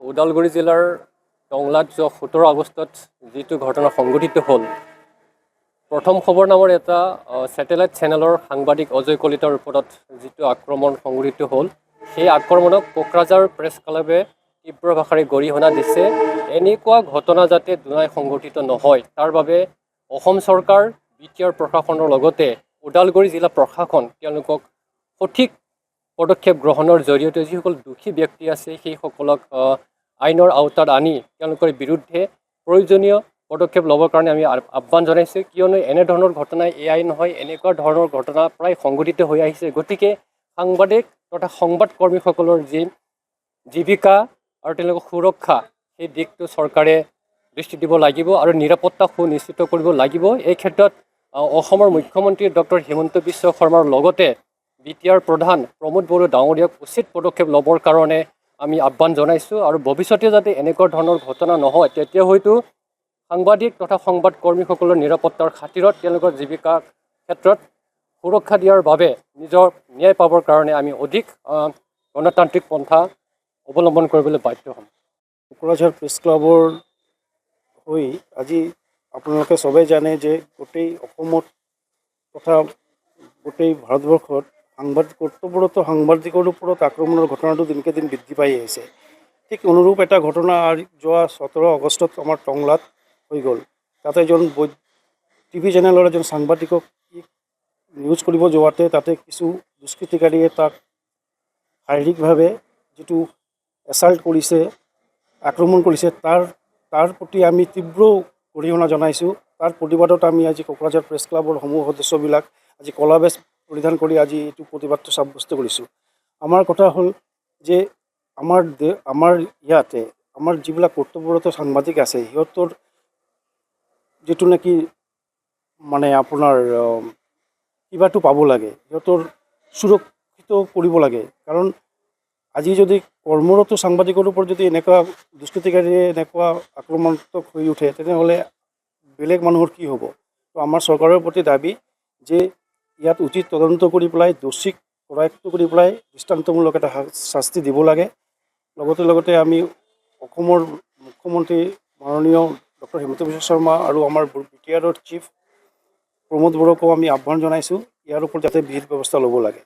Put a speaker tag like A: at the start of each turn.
A: ওদালগুৰি জিলাৰ টংলাত যোৱা 17 আগষ্টত যিটো ঘটনা সংঘটিত হ'ল, প্ৰথম খবৰ নামৰ এটা ছেটেলাইট চেনেলৰ সাংবাদিক অজয় কলিতাৰ ওপৰত যিটো আক্ৰমণ সংঘটিত হ'ল, সেই আক্ৰমণক কোকৰাঝাৰ প্ৰেছ ক্লাবে তীব্ৰ ভাষাৰে গৰিহণা দিছে। এনেকুৱা ঘটনা যাতে দুনাই সংঘটিত নহয়, তাৰ বাবে অসম চৰকাৰ, বিটিআৰ প্ৰশাসনৰ লগতে ওদালগুৰি জিলা প্ৰশাসন তেওঁলোকক সঠিক পদক্ষেপ গ্ৰহণৰ জৰিয়তে যিসকল দোষী ব্যক্তি আছে সেইসকলক আইনৰ আওতাত আনি তেওঁলোকৰ বিৰুদ্ধে প্ৰয়োজনীয় পদক্ষেপ ল'বৰ কাৰণে আমি আহ্বান জনাইছোঁ। কিয়নো এনেধৰণৰ ঘটনা এয়াই নহয়, এনেকুৱা ধৰণৰ ঘটনা প্ৰায় সংঘটিত হৈ আহিছে। গতিকে সাংবাদিক তথা সংবাদকৰ্মীসকলৰ যি জীৱিকা আৰু তেওঁলোকৰ সুৰক্ষা, সেই দিশটো চৰকাৰে দৃষ্টি দিব লাগিব আৰু নিৰাপত্তা সুনিশ্চিত কৰিব লাগিব। এই ক্ষেত্ৰত অসমৰ মুখ্যমন্ত্ৰী ডক্টৰ হিমন্ত বিশ্ব শৰ্মাৰ লগতে বিটিআৰ প্ৰধান প্ৰমোদ বড়ো ডাঙৰীয়াক উচিত পদক্ষেপ ল'বৰ কাৰণে আমি আহ্বান জনাইছোঁ। আৰু ভৱিষ্যতে যাতে এনেকুৱা ধৰণৰ ঘটনা নহয়, তেতিয়া হয়তো সাংবাদিক তথা সংবাদকৰ্মীসকলৰ নিৰাপত্তাৰ খাতিৰত তেওঁলোকৰ জীৱিকাৰ ক্ষেত্ৰত সুৰক্ষা দিয়াৰ বাবে নিজৰ ন্যায় পাবৰ কাৰণে আমি অধিক গণতান্ত্ৰিক পন্থা অৱলম্বন কৰিবলৈ বাধ্য হ'ম।
B: কোকৰাঝাৰ প্ৰেছ ক্লাবৰ হৈ আজি আপোনালোকে চবেই জানে যে গোটেই অসমত তথা গোটেই ভাৰতবৰ্ষত কৰ্তব্যৰত সাংবাদিকৰ ওপৰত আক্ৰমণৰ ঘটনাটো দিনকে দিন বৃদ্ধি পাই আহিছে। ঠিক অনুৰূপ এটা ঘটনা যোৱা 17 আগষ্টত আমাৰ টংলাত হৈ গ'ল। তাতে এজন টিভি চেনেলৰ এজন সাংবাদিকক নিউজ কৰিব যোৱাতে তাতে কিছু দুষ্কৃতিকাৰীয়ে তাক শাৰীৰিকভাৱে যিটো এছাল্ট কৰিছে, আক্ৰমণ কৰিছে, তাৰ প্ৰতি আমি তীব্ৰ গৰিহণা জনাইছোঁ। তাৰ প্ৰতিবাদত আমি আজি কোকৰাঝাৰ প্ৰেছ ক্লাবৰ সমূহ সদস্যবিলাক আজি কলা বেজ পৰিধান কৰি আজি এইটো প্ৰতিবাদটো সাব্যস্ত কৰিছোঁ। আমাৰ কথা হ'ল যে আমাৰ ইয়াতে আমাৰ যিবিলাক কৰ্তব্যৰত সাংবাদিক আছে, সিহঁতৰ যিটো নেকি মানে আপোনাৰ কিবাটো পাব লাগে, সিহঁতৰ সুৰক্ষিত কৰিব লাগে। কাৰণ আজি যদি কৰ্মৰত সাংবাদিকৰ ওপৰত যদি এনেকুৱা দুষ্কৃতিকাৰীয়ে এনেকুৱা আক্ৰমণাত্মক হৈ উঠে, তেনেহ'লে বেলেগ মানুহৰ কি হ'ব? তো আমাৰ চৰকাৰৰ প্ৰতি দাবী যে ইয়াত উচিত তদন্ত কৰি পেলাই দোষীক কৰায়ত্ব কৰি পেলাই দৃষ্টান্তমূলক এটা শাস্তি দিব লাগে। লগতে আমি অসমৰ মুখ্যমন্ত্ৰী মাননীয় ডক্টৰ হিমন্ত বিশ্ব শৰ্মা আৰু আমাৰ বিটিআৰৰ চিফ প্ৰমোদ বড়োকো আমি আহ্বান জনাইছোঁ, ইয়াৰ ওপৰত যাতে বিহিত ব্যৱস্থা ল'ব লাগে।